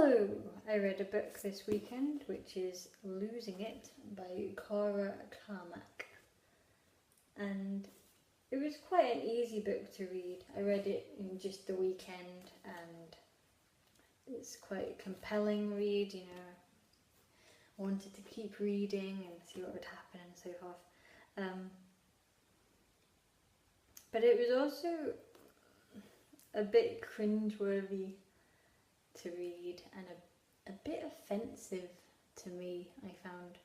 So, I read a book this weekend, which is Losing It by Cora Carmack. And it was quite an easy book to read. I read it in just the weekend, and it's quite a compelling read, you know. I wanted to keep reading and see what would happen and so forth. But it was also a bit cringeworthy to read and a bit offensive to me, I found.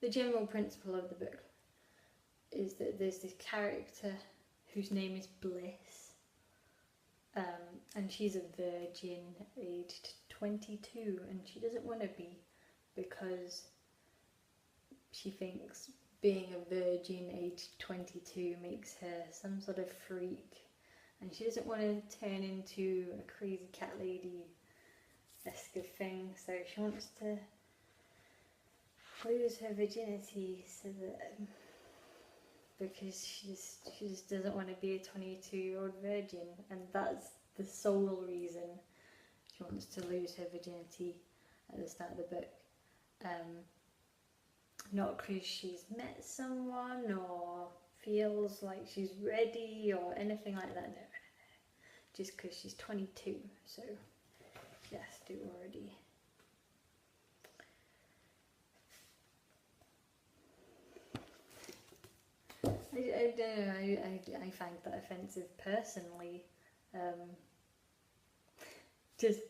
The general principle of the book is that there's this character whose name is Bliss, and she's a virgin aged 22, and she doesn't want to be because she thinks being a virgin aged 22 makes her some sort of freak, and she doesn't want to turn into a crazy cat lady-esque of thing, so she wants to lose her virginity so that because she just doesn't want to be a 22-year-old virgin, and that's the sole reason she wants to lose her virginity at the start of the book. Not because she's met someone or feels like she's ready or anything like that, no. Just because she's 22, so she has to already. I don't know, I find that offensive personally. Just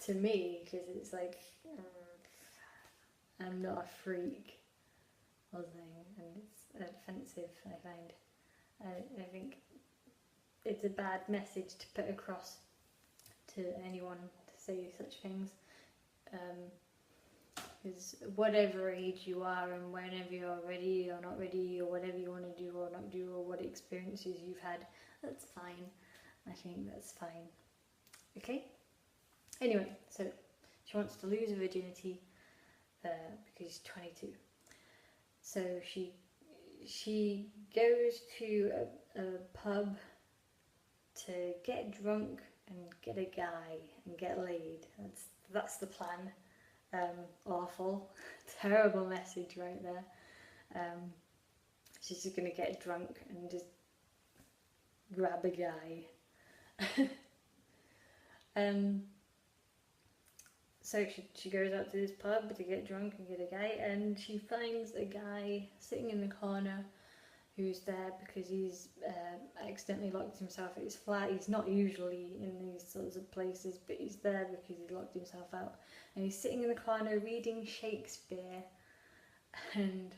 to me, because it's like, I'm not a freak or something, and it's offensive, I find. I think it's a bad message to put across to anyone to say such things. Because whatever age you are and whenever you're ready or not ready or whatever you want to do or not do or what experiences you've had, that's fine. I think that's fine. Okay? Anyway, so she wants to lose her virginity because she's 22. So she goes to a pub to get drunk and get a guy and get laid. That's the plan. Awful, terrible message right there. She's just gonna get drunk and just grab a guy. So she goes out to this pub to get drunk and get a guy, and she finds a guy sitting in the corner who's there because he's accidentally locked himself at his flat. He's not usually in these sorts of places, but he's there because he locked himself out. And he's sitting in the corner reading Shakespeare, and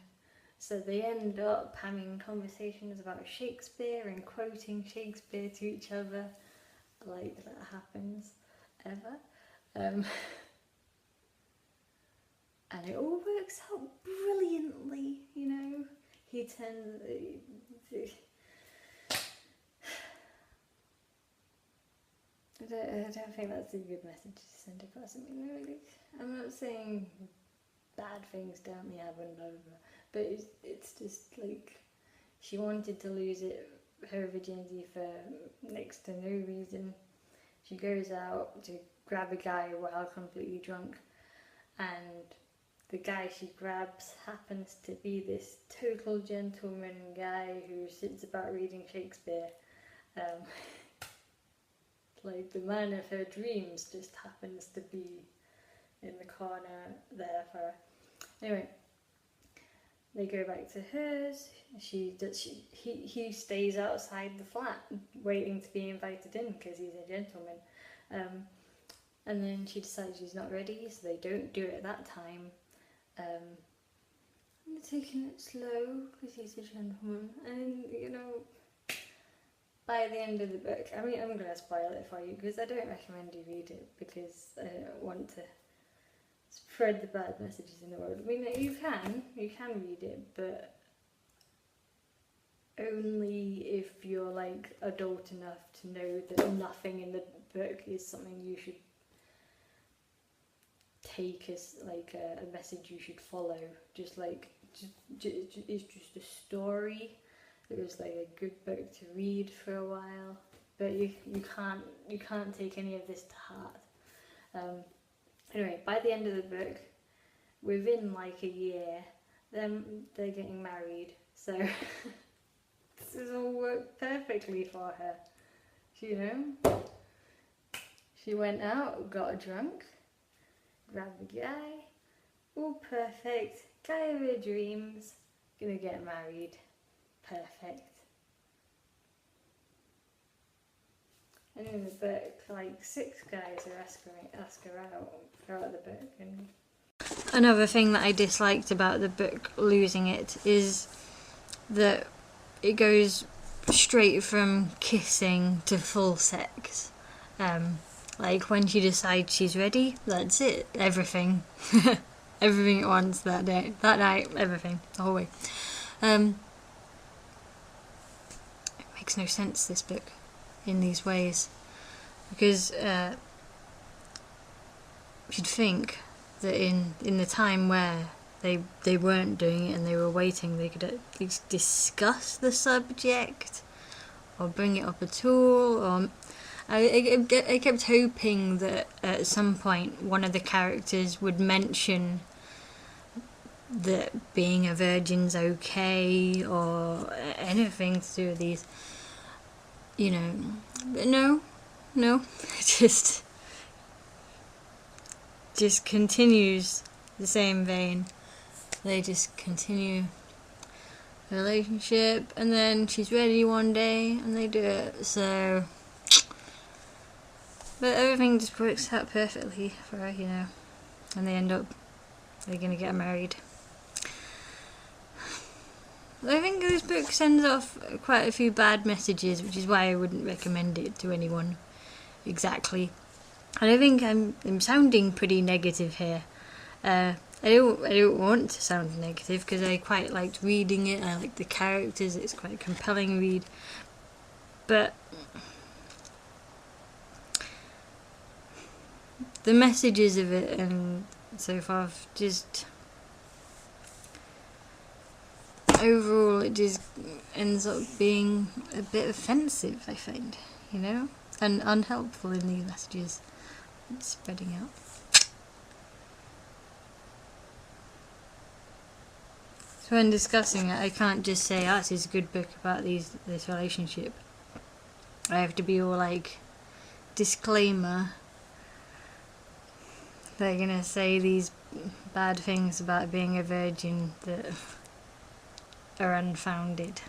so they end up having conversations about Shakespeare and quoting Shakespeare to each other, like that happens ever. And it all works out brilliantly, you know. He turns. I don't think that's a good message to send across. I mean, really, I'm not saying bad things don't happen, blah, blah, blah, but it's just like she wanted to lose her virginity for next to no reason. She goes out to grab a guy while completely drunk, and the guy she grabs happens to be this total gentleman guy who sits about reading Shakespeare. Like the man of her dreams just happens to be in the corner there for her. Anyway, they go back to hers. He stays outside the flat waiting to be invited in because he's a gentleman. And then she decides she's not ready, so they don't do it that time. I'm taking it slow because he's a gentleman, and you know, by the end of the book, I mean, I'm going to spoil it for you because I don't recommend you read it because I don't want to spread the bad messages in the world. I mean, you can read it, but only if you're like adult enough to know that nothing in the book is something you should take as like a message you should follow. Just like it's just a story. It was like a good book to read for a while. but you can't take any of this to heart. Anyway, by the end of the book, within like a year, they're getting married. So this has all worked perfectly for her. You know, she went out, got drunk, grabbed a guy, all perfect, guy of her dreams, gonna get married, perfect. And in the book, like 6 guys are ask her out throughout the book. And another thing that I disliked about the book Losing It is that it goes straight from kissing to full sex. Like when she decides she's ready, that's it. Everything. Everything at once that day. That night, everything. The whole way. It makes no sense, this book, in these ways. Because you'd think that in the time where they weren't doing it and they were waiting, they could at least discuss the subject or bring it up at all. Or I kept hoping that at some point one of the characters would mention that being a virgin's okay or anything to do with these, you know. But no, it just continues the same vein. They just continue the relationship, and then she's ready one day and they do it. So, but everything just works out perfectly for her, you know, and they're gonna get married. I think this book sends off quite a few bad messages, which is why I wouldn't recommend it to anyone. Exactly. And I think I'm sounding pretty negative here. I don't want to sound negative because I quite liked reading it. I like the characters. It's quite a compelling read. But the messages of it and so forth, just overall, it just ends up being a bit offensive, I find, you know, and unhelpful in these messages. It's spreading out. So when discussing it, I can't just say, "Oh, this is a good book about this relationship." I have to be all like, disclaimer. They're gonna say these bad things about being a virgin that are unfounded.